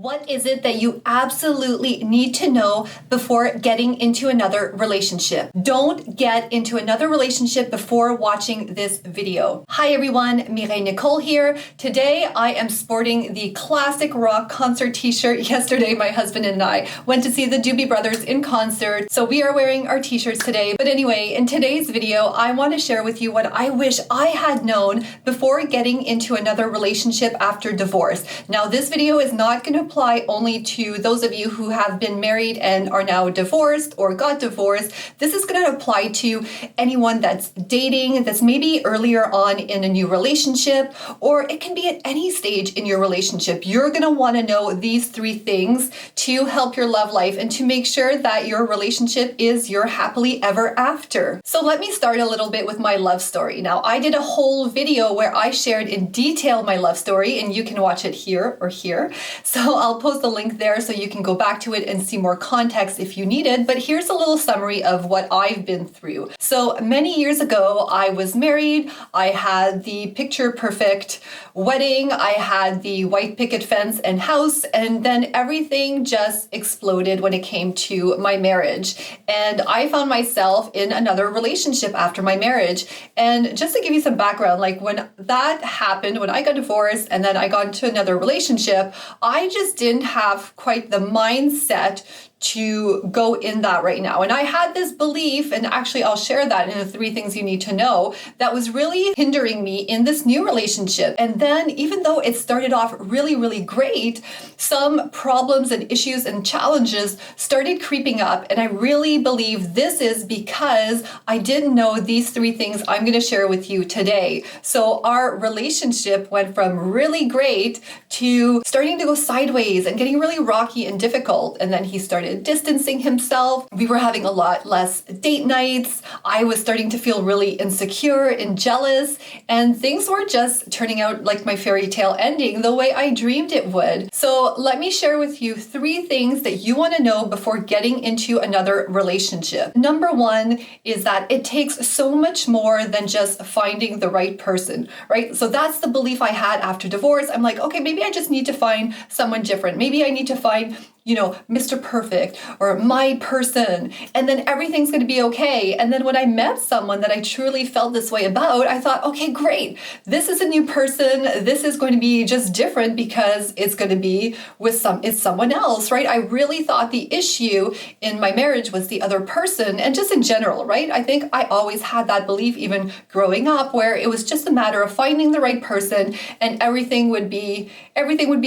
What is it that you absolutely need to know before getting into another relationship? Don't get into another relationship before watching this video. Hi everyone, Mireille Nicole here. Today I am sporting the classic rock concert t-shirt. Yesterday my husband and I went to see the Doobie Brothers in concert, so we are wearing our t-shirts today. But anyway, in today's video I want to share with you what I wish I had known before getting into another relationship after divorce. Now this video is not going to apply only to those of you who have been married and are now divorced or got divorced. This is going to apply to anyone that's dating, that's maybe earlier on in a new relationship, or it can be at any stage in your relationship. You're going to want to know these three things to help your love life and to make sure that your relationship is your happily ever after. So let me start a little bit with my love story. Now, I did a whole video where I shared in detail my love story, and you can watch it here or here. So I'll post the link there so you can go back to it and see more context if you need it. But here's a little summary of what I've been through. So many years ago, I was married. I had the picture perfect wedding. I had the white picket fence and house, and then everything just exploded when it came to my marriage. And I found myself in another relationship after my marriage. And just to give you some background, like when that happened, when I got divorced and then I got into another relationship, I just didn't have quite the mindset to go in that right now. And I had this belief, and actually I'll share that in the three things you need to know, that was really hindering me in this new relationship. And then even though it started off really, really great, some problems and issues and challenges started creeping up. And I really believe this is because I didn't know these three things I'm going to share with you today. So our relationship went from really great to starting to go sideways and getting really rocky and difficult. And then he started distancing himself. We were having a lot less date nights. I was starting to feel really insecure and jealous, and things were just turning out like my fairy tale ending the way I dreamed it would. So let me share with you three things that you want to know before getting into another relationship. Number one is that it takes so much more than just finding the right person, right? So that's the belief I had after divorce. I'm like, okay, maybe I just need to find someone different. Maybe I need to find Mr. Perfect or my person, and then everything's going to be okay. And then when I met someone that I truly felt this way about, I thought, okay, great. This is a new person. This is going to be just different because it's going to be with someone else, right? I really thought the issue in my marriage was the other person, and just in general, right? I think I always had that belief even growing up, where it was just a matter of finding the right person and everything would be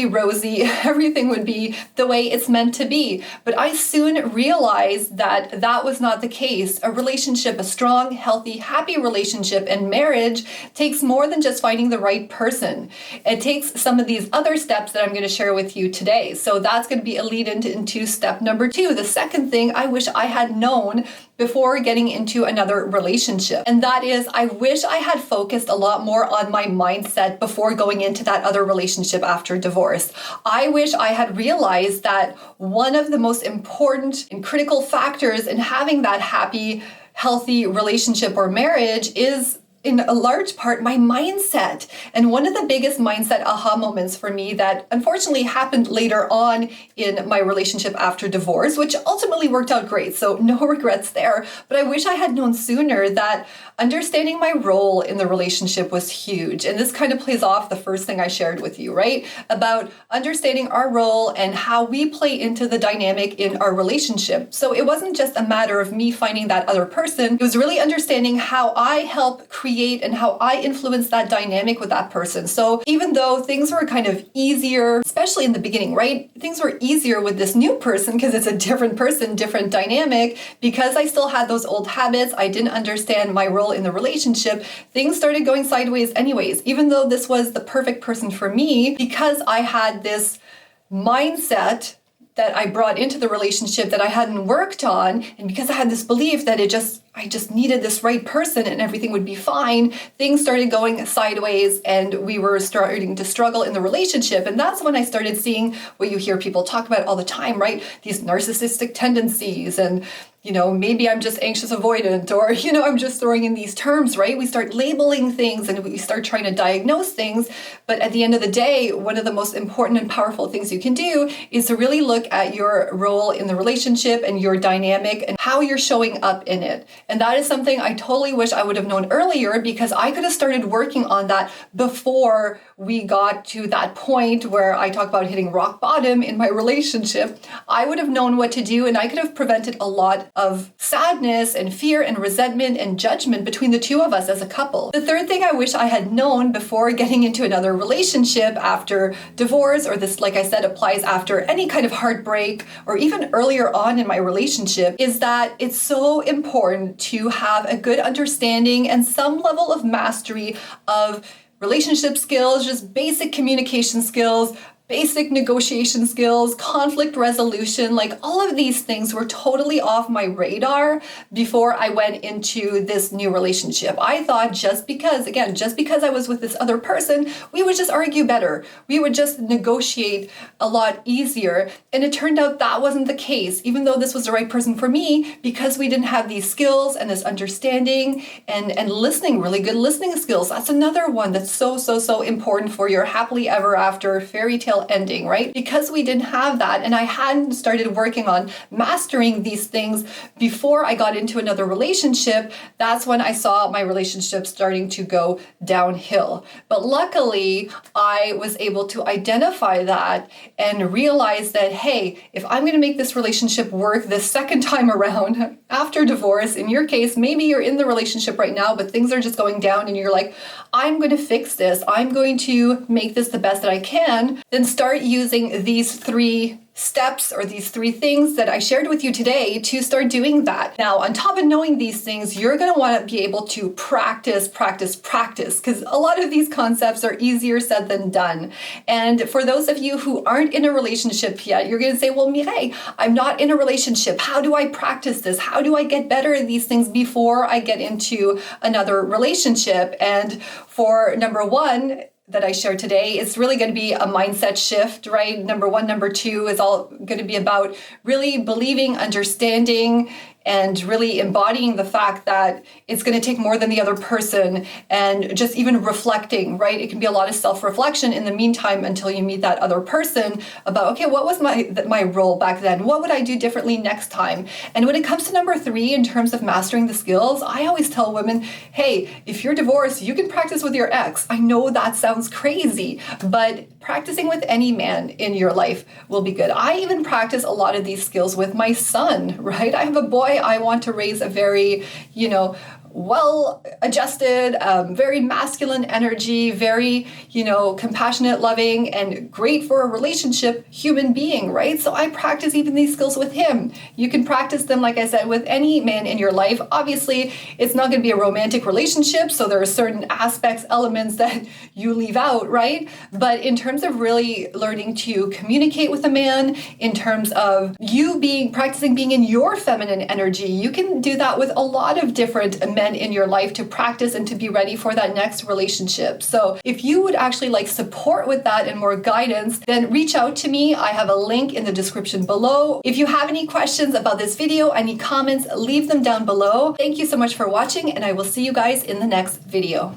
rosy. Everything would be the way it's meant to be. But I soon realized that that was not the case. A relationship, a strong, healthy, happy relationship and marriage takes more than just finding the right person. It takes some of these other steps that I'm going to share with you today. So that's going to be a lead into step number two. The second thing I wish I had known before getting into another relationship. And that is, I wish I had focused a lot more on my mindset before going into that other relationship after divorce. I wish I had realized that one of the most important and critical factors in having that happy, healthy relationship or marriage is in a large part my mindset. And one of the biggest mindset aha moments for me that unfortunately happened later on in my relationship after divorce, which ultimately worked out great, so no regrets there. But I wish I had known sooner that understanding my role in the relationship was huge. And this kind of plays off the first thing I shared with you, right? About understanding our role and how we play into the dynamic in our relationship. So it wasn't just a matter of me finding that other person. It was really understanding how I help create and how I influence that dynamic with that person. So even though things were kind of easier, especially in the beginning, right? Things were easier with this new person because it's a different person, different dynamic. Because I still had those old habits, I didn't understand my role in the relationship, things started going sideways anyways. Even though this was the perfect person for me, because I had this mindset that I brought into the relationship that I hadn't worked on, and because I had this belief that I just needed this right person and everything would be fine, things started going sideways and we were starting to struggle in the relationship. And that's when I started seeing what you hear people talk about all the time, right? These narcissistic tendencies and maybe I'm just anxious avoidant, or, I'm just throwing in these terms, right? We start labeling things and we start trying to diagnose things. But at the end of the day, one of the most important and powerful things you can do is to really look at your role in the relationship and your dynamic and how you're showing up in it. And that is something I totally wish I would have known earlier, because I could have started working on that before we got to that point where I talk about hitting rock bottom in my relationship. I would have known what to do, and I could have prevented a lot of sadness and fear and resentment and judgment between the two of us as a couple. The third thing I wish I had known before getting into another relationship after divorce, or this, like I said, applies after any kind of heartbreak or even earlier on in my relationship, is that it's so important to have a good understanding and some level of mastery of relationship skills, just basic communication skills, basic negotiation skills, conflict resolution, like all of these things were totally off my radar before I went into this new relationship. I thought just because I was with this other person, we would just argue better. We would just negotiate a lot easier. And it turned out that wasn't the case, even though this was the right person for me, because we didn't have these skills and this understanding and listening, really good listening skills. That's another one that's so important for your happily ever after fairy tale ending, right? Because we didn't have that, and I hadn't started working on mastering these things before I got into another relationship, that's when I saw my relationship starting to go downhill. But luckily, I was able to identify that and realize that, hey, if I'm going to make this relationship work the second time around after divorce, in your case, maybe you're in the relationship right now, but things are just going down and you're like, I'm going to fix this. I'm going to make this the best that I can. Then start using these 3 steps or these 3 things that I shared with you today to start doing that. Now, on top of knowing these things, you're going to want to be able to practice, because a lot of these concepts are easier said than done. And for those of you who aren't in a relationship yet, you're going to say, well, Mireille, I'm not in a relationship. How do I practice this? How do I get better at these things before I get into another relationship? And for number 1, that I shared today, it's really going to be a mindset shift, right? Number 1, number 2 is all going to be about really believing, understanding, and really embodying the fact that it's going to take more than the other person, and just even reflecting, right? It can be a lot of self-reflection in the meantime until you meet that other person about, okay, what was my role back then? What would I do differently next time? And when it comes to number 3, in terms of mastering the skills, I always tell women, hey, if you're divorced, you can practice with your ex. I know that sounds crazy, but practicing with any man in your life will be good. I even practice a lot of these skills with my son, right? I have a boy. I want to raise a very, well-adjusted, very masculine energy, very, compassionate, loving, and great for a relationship human being, right? So I practice even these skills with him. You can practice them, like I said, with any man in your life. Obviously, it's not going to be a romantic relationship, so there are certain aspects, elements that you leave out, right? But in terms of really learning to communicate with a man, in terms of you practicing being in your feminine energy, you can do that with a lot of different men in your life to practice and to be ready for that next relationship. So if you would actually like support with that and more guidance, then reach out to me. I have a link in the description below. If you have any questions about this video, any comments, leave them down below. Thank you so much for watching, and I will see you guys in the next video.